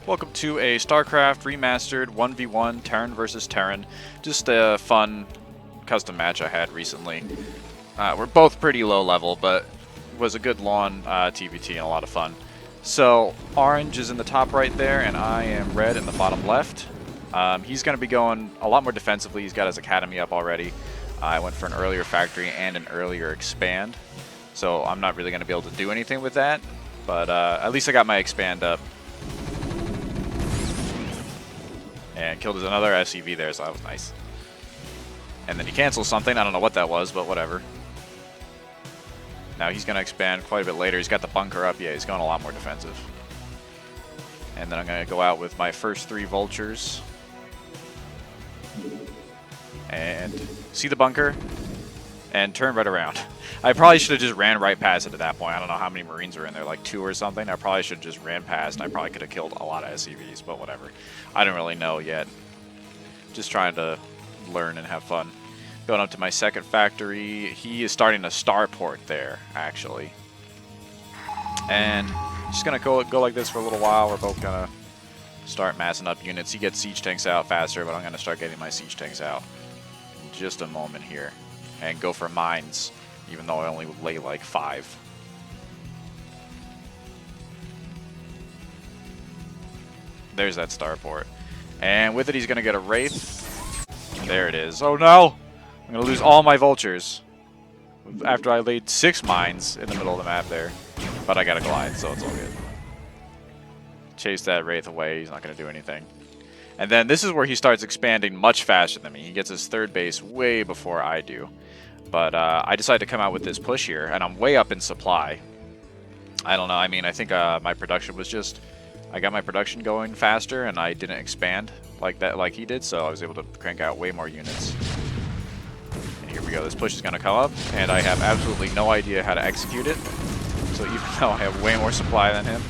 Welcome to a StarCraft Remastered 1v1 Terran versus Terran. Just a fun custom match I had recently. We're both pretty low level, but it was a good lawn TvT and a lot of fun. So orange is in the top right there, and I am red in the bottom left. He's going to be going a lot more defensively. He's got his academy up already. I went for an earlier factory and an earlier expand, so I'm not really going to be able to do anything with that. But at least I got my expand up. And killed another SCV there, so that was nice. And then he cancels something. I don't know what that was, but whatever. Now he's going to expand quite a bit later. He's got the bunker up. Yeah, he's going a lot more defensive. And then I'm going to go out with my first 3 vultures. And see the bunker. And turn right around. I probably should have just ran right past it at that point. I don't know how many Marines were in there, like 2 or something. I probably should have just ran past, and I probably could have killed a lot of SCVs, but whatever. I don't really know yet. Just trying to learn and have fun. Going up to my second factory. He is starting a starport there, actually. And just going to go like this for a little while. We're both going to start massing up units. He gets siege tanks out faster, but I'm going to start getting my siege tanks out in just a moment here. And go for mines, even though I only lay like 5. There's that starport. And with it, he's going to get a Wraith. There it is. Oh no! I'm going to lose all my vultures. After I laid 6 mines in the middle of the map there. But I got a glide, so it's all good. Chase that Wraith away. He's not going to do anything. And then this is where he starts expanding much faster than me. He gets his 3rd base way before I do. But I decided to come out with this push here, and I'm way up in supply. I don't know. I mean, I think my production was just... I got my production going faster, and I didn't expand like that, like he did, so I was able to crank out way more units. And here we go. This push is going to come up, and I have absolutely no idea how to execute it. So even though I have way more supply than him,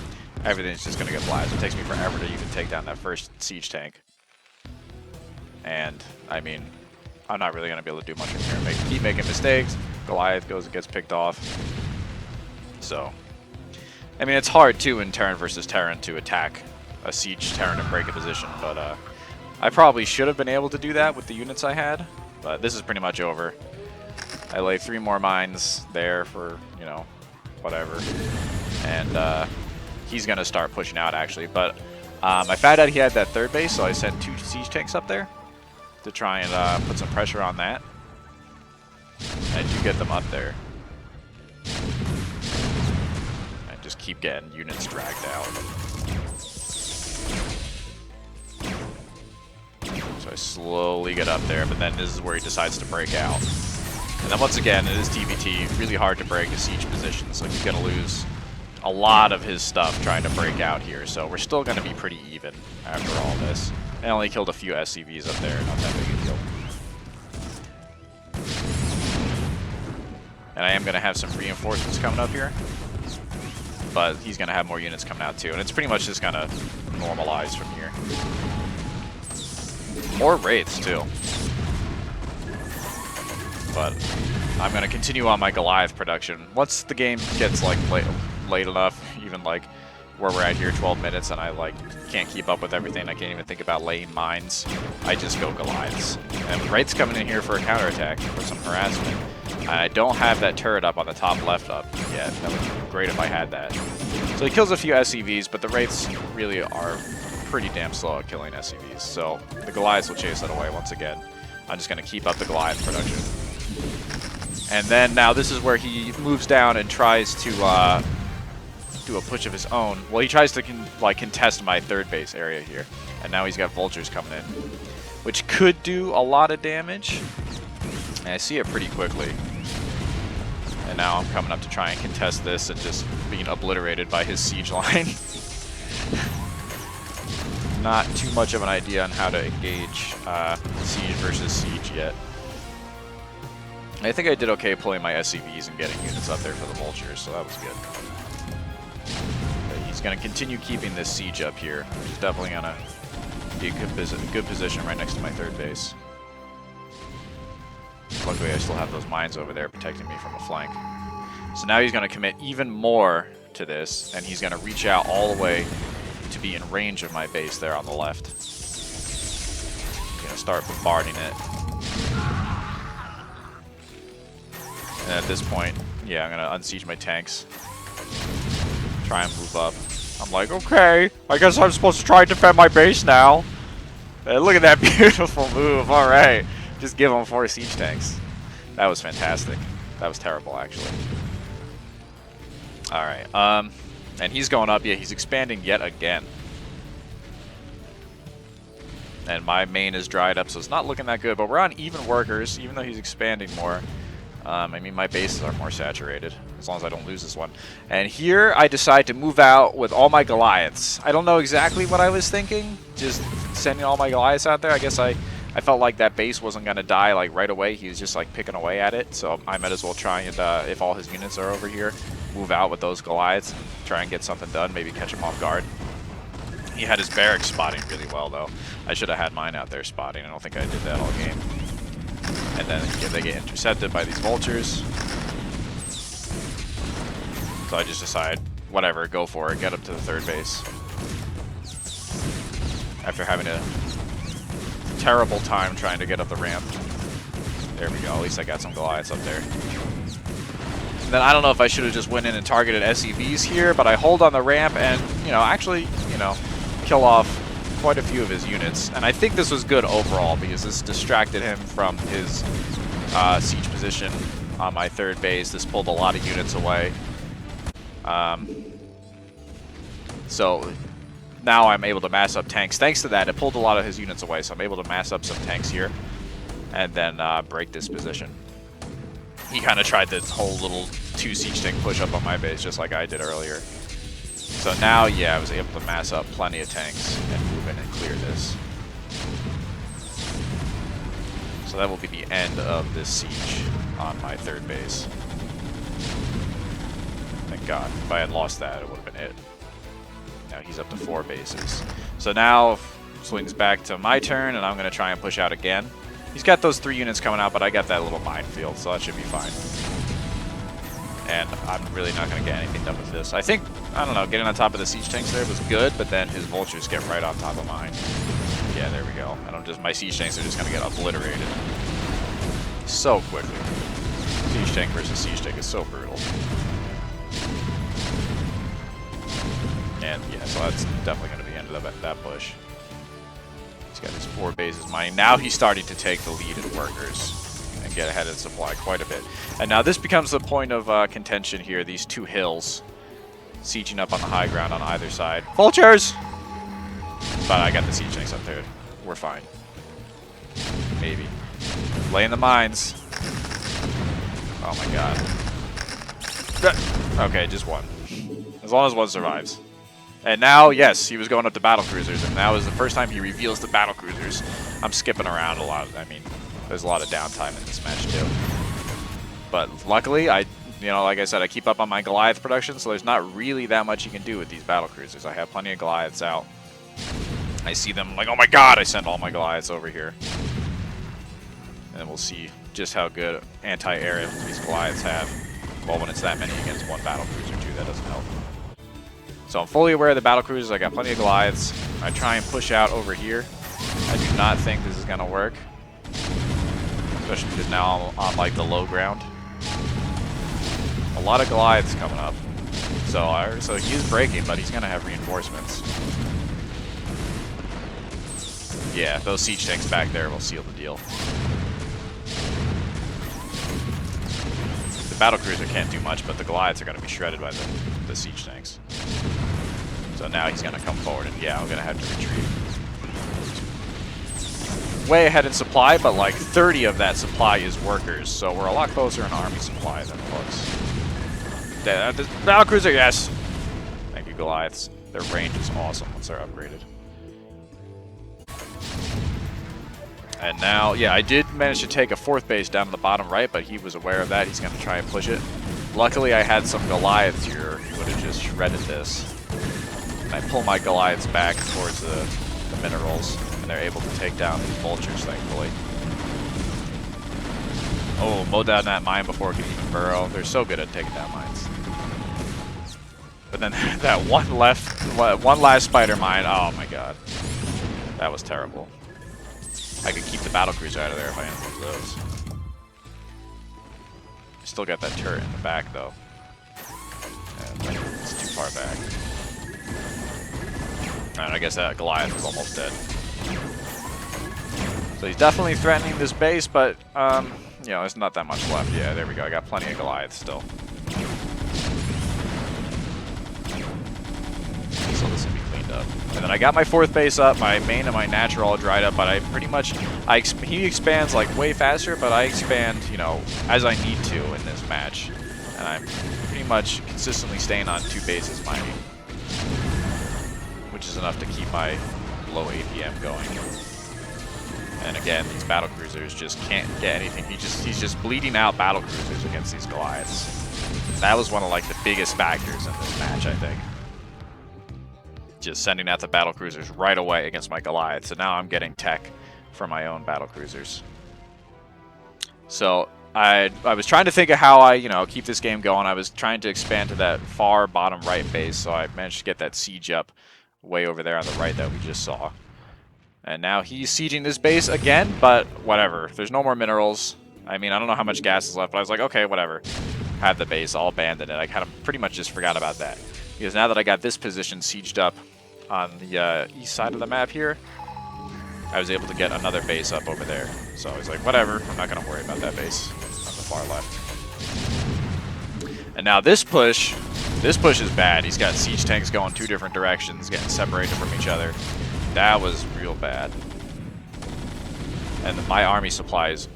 everything's just going to get blasted. It takes me forever to even take down that first siege tank. And, I mean... I'm not really going to be able to do much from here. Keep making mistakes. Goliath goes and gets picked off. So, I mean, it's hard, too, in Terran versus Terran to attack a siege Terran and break a position. But I probably should have been able to do that with the units I had. But this is pretty much over. I lay 3 more mines there for, you know, whatever. And he's going to start pushing out, actually. But I found out he had that 3rd base, so I sent 2 siege tanks up there to try and put some pressure on that. I do get them up there. And just keep getting units dragged out. So I slowly get up there, but then this is where he decides to break out. And then once again, it is TvT, really hard to break a siege position, so he's going to lose a lot of his stuff trying to break out here. So we're still going to be pretty even after all this. I only killed a few SCVs up there, not that big a deal. And I am going to have some reinforcements coming up here. But he's going to have more units coming out too. And it's pretty much just going to normalize from here. More Wraiths too. But I'm going to continue on my Goliath production. Once the game gets like late enough, even like where we're at here, 12 minutes, and I like can't keep up with everything. I can't even think about laying mines. I just go Goliaths. And Wraith's coming in here for a counterattack, for some harassment. And I don't have that turret up on the top left up yet. That would be great if I had that. So he kills a few SCVs, but the Wraiths really are pretty damn slow at killing SCVs. So the Goliaths will chase that away once again. I'm just going to keep up the Goliath production. And then now this is where he moves down and tries to do a push of his own. Well, he tries to contest my 3rd base area here, and now he's got vultures coming in, which could do a lot of damage. And I see it pretty quickly. And now I'm coming up to try and contest this and just being obliterated by his siege line. Not too much of an idea on how to engage siege versus siege yet. I think I did okay pulling my SCVs and getting units up there for the vultures, so that was good. He's going to continue keeping this siege up here. He's definitely going to be a good position right next to my 3rd base. Luckily, I still have those mines over there protecting me from a flank. So now he's going to commit even more to this, and he's going to reach out all the way to be in range of my base there on the left. I'm gonna start bombarding it. And at this point, yeah, I'm gonna unsiege my tanks. Try and move up. I'm like, okay, I guess I'm supposed to try and defend my base now. And look at that beautiful move. All right, just give him 4 siege tanks. That was fantastic. That was terrible, actually. All right, and he's going up. Yeah, he's expanding yet again. And my main is dried up, so it's not looking that good. But we're on even workers, even though he's expanding more. I mean, my bases are more saturated, as long as I don't lose this one. And here, I decide to move out with all my Goliaths. I don't know exactly what I was thinking, just sending all my Goliaths out there. I guess I felt like that base wasn't going to die like right away. He was just like picking away at it, so I might as well try and, if all his units are over here, move out with those Goliaths and try and get something done, maybe catch him off guard. He had his barracks spotting really well, though. I should have had mine out there spotting. I don't think I did that all game. And then they get intercepted by these vultures. So I just decide, whatever, go for it. Get up to the 3rd base. After having a terrible time trying to get up the ramp. There we go. At least I got some Goliaths up there. And then I don't know if I should have just went in and targeted SCVs here, but I hold on the ramp and, you know, actually, you know, kill off quite a few of his units. And I think this was good overall because this distracted him from his siege position on my 3rd base. This pulled a lot of units away. So now I'm able to mass up tanks. Thanks to that, it pulled a lot of his units away, so I'm able to mass up some tanks here and then break this position. He kind of tried the whole little 2 siege tank push up on my base just like I did earlier. So now, yeah, I was able to mass up plenty of tanks and move in and clear this. So that will be the end of this siege on my 3rd base. Thank God. If I had lost that, it would have been it. Now he's up to 4 bases. So now, swings back to my turn, and I'm going to try and push out again. He's got those 3 units coming out, but I got that little minefield, so that should be fine. And I'm really not going to get anything done with this. I think, I don't know, getting on top of the siege tanks there was good, but then his vultures get right on top of mine. Yeah, there we go. And my siege tanks are just going to get obliterated so quickly. Siege tank versus siege tank is so brutal. And yeah, so that's definitely going to be the end of that push. He's got his 4 bases mining. Now he's starting to take the lead in workers and get ahead in supply quite a bit. And now this becomes the point of contention here. These 2 hills sieging up on the high ground on either side. Vultures! But I got the siege tanks up there. We're fine. Maybe. Laying the mines. Oh my god. Okay, just 1. As long as 1 survives. And now, yes, he was going up to battlecruisers, and now is the first time he reveals the battlecruisers. I'm skipping around a lot. I mean, there's a lot of downtime in this match too. But luckily, you know, like I said, I keep up on my Goliath production, so there's not really that much you can do with these battlecruisers. I have plenty of Goliaths out. I see them like, oh my god, I sent all my Goliaths over here. And we'll see just how good anti-air these Goliaths have. Well, when it's that many against 1 battlecruiser too, that doesn't help. So I'm fully aware of the battlecruisers. I got plenty of Goliaths. I try and push out over here. I do not think this is going to work. Especially because now I'm on like the low ground. A lot of Goliaths coming up. So he is breaking, but he's going to have reinforcements. Yeah, those siege tanks back there will seal the deal. The battlecruiser can't do much, but the Goliaths are going to be shredded by the siege tanks. So now he's going to come forward, and yeah, I'm going to have to retreat. Way ahead in supply, but like 30 of that supply is workers, so we're a lot closer in army supply than it was. The battlecruiser, yes! Thank you, Goliaths. Their range is awesome once they're upgraded. And now, yeah, I did manage to take a 4th base down to the bottom right, but he was aware of that. He's going to try and push it. Luckily, I had some Goliaths here who would have just shredded this. And I pull my Goliaths back towards the minerals, and they're able to take down these vultures, thankfully. Oh, mow down that mine before it can even burrow. They're so good at taking down mines. But then that one last spider mine. Oh my god, that was terrible. I could keep the battlecruiser out of there if I had one of those. Still got that turret in the back though. And it's too far back. And I guess that Goliath was almost dead. So he's definitely threatening this base, but you know, there's not that much left. Yeah, there we go. I got plenty of Goliaths still. So this will be cleaned up. And then I got my 4th base up. My main and my natural all dried up, but I pretty much he expands like way faster, but I expand, you know, as I need to in this match. And I'm pretty much consistently staying on 2 bases mining, which is enough to keep my low APM going. And again, these battlecruisers just can't get anything. He's just bleeding out battlecruisers against these Goliaths. That was one of like the biggest factors in this match, I think. Just sending out the battlecruisers right away against my Goliaths. And now I'm getting tech for my own battlecruisers. So I was trying to think of how I, you know, keep this game going. I was trying to expand to that far bottom right base, so I managed to get that siege up way over there on the right that we just saw. And now he's sieging this base again, but whatever. There's no more minerals. I mean, I don't know how much gas is left, but I was like, okay, whatever. Have the base, I'll abandon it. I kind of pretty much just forgot about that. Because now that I got this position sieged up on the east side of the map here, I was able to get another base up over there. So I was like, whatever, I'm not going to worry about that base on the far left. And now this push is bad. He's got siege tanks going 2 different directions, getting separated from each other. That was real bad. And my army supply is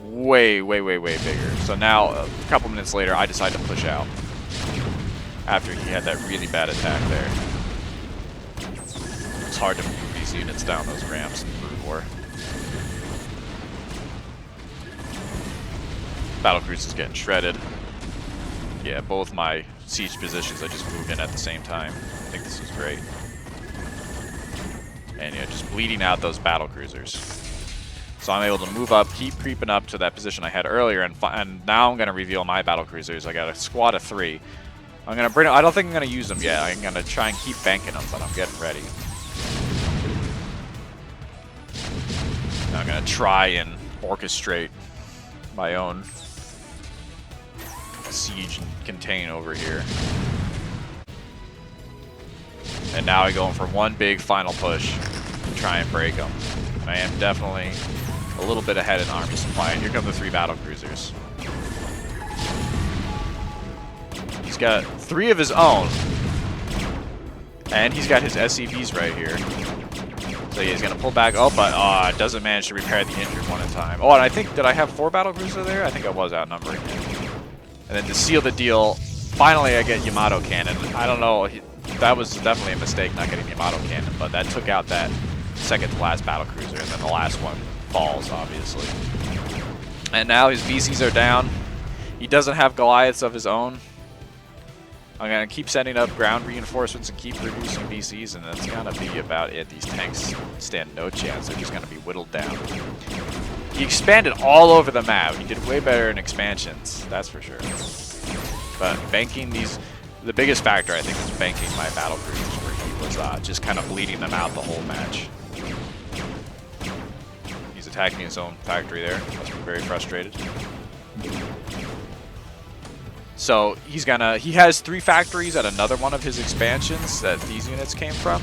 way bigger. So now, a couple minutes later, I decide to push out. After he had that really bad attack there. It's hard to move these units down those ramps in Brood War. Battlecruiser is getting shredded. Yeah, both my siege positions I just moved in at the same time. I think this is great. And yeah, just bleeding out those battlecruisers. So I'm able to move up, keep creeping up to that position I had earlier, and now I'm going to reveal my battlecruisers. I got a squad of 3. I'm going to bring. I don't think I'm going to use them yet. I'm going to try and keep banking them, but I'm getting ready. Now I'm going to try and orchestrate my own siege and contain over here. And now I go in for one big final push to try and break them. I am definitely a little bit ahead in army supply. And here come the 3 battlecruisers. He's got 3 of his own. And he's got his SCVs right here. So yeah, he's going to pull back. Oh, but it doesn't manage to repair the injured one in time. Oh, and I think, did I have 4 battlecruisers there? I think I was outnumbering him. And then to seal the deal, finally I get Yamato Cannon. I don't know, that was definitely a mistake not getting Yamato Cannon, but that took out that second to last battlecruiser, and then the last one falls, obviously. And now his VCs are down. He doesn't have Goliaths of his own. I'm going to keep sending up ground reinforcements and keep reducing VCs, and that's going to be about it. These tanks stand no chance. They're just going to be whittled down. He expanded all over the map. He did way better in expansions, that's for sure. But banking these, the biggest factor I think is banking my battlecruisers, where he was just kind of bleeding them out the whole match. He's attacking his own factory there. Must be very frustrated. So he has 3 factories at another one of his expansions that these units came from.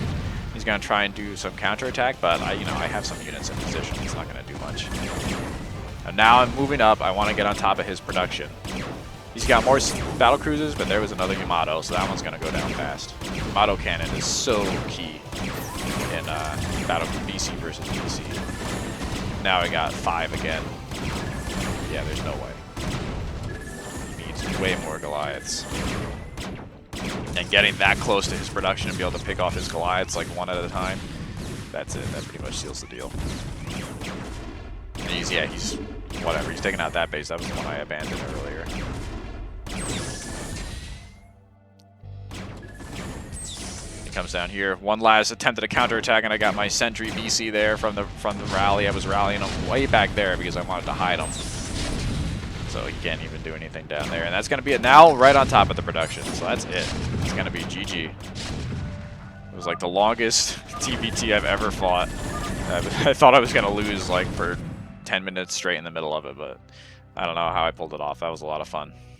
He's going to try and do some counterattack, but I have some units in position. It's not going to do much. And now I'm moving up. I want to get on top of his production. He's got more battlecruisers, but there was another Yamato, so that one's going to go down fast. Yamato Cannon is so key in battle BC versus BC. Now I got 5 again. Yeah, there's no way. He needs way more Goliaths. And getting that close to his production and be able to pick off his Goliaths like one at a time, that's it. That pretty much seals the deal. And he's whatever. He's taking out that base. That was the one I abandoned earlier. He comes down here. One last attempt at a counterattack, and I got my sentry BC there from the rally. I was rallying him way back there because I wanted to hide him. so he can't even do anything down there. And that's going to be it now, right on top of the production. So that's it. It's going to be GG. It was like the longest TvT I've ever fought. I thought I was going to lose like for 10 minutes straight in the middle of it, but I don't know how I pulled it off. That was a lot of fun.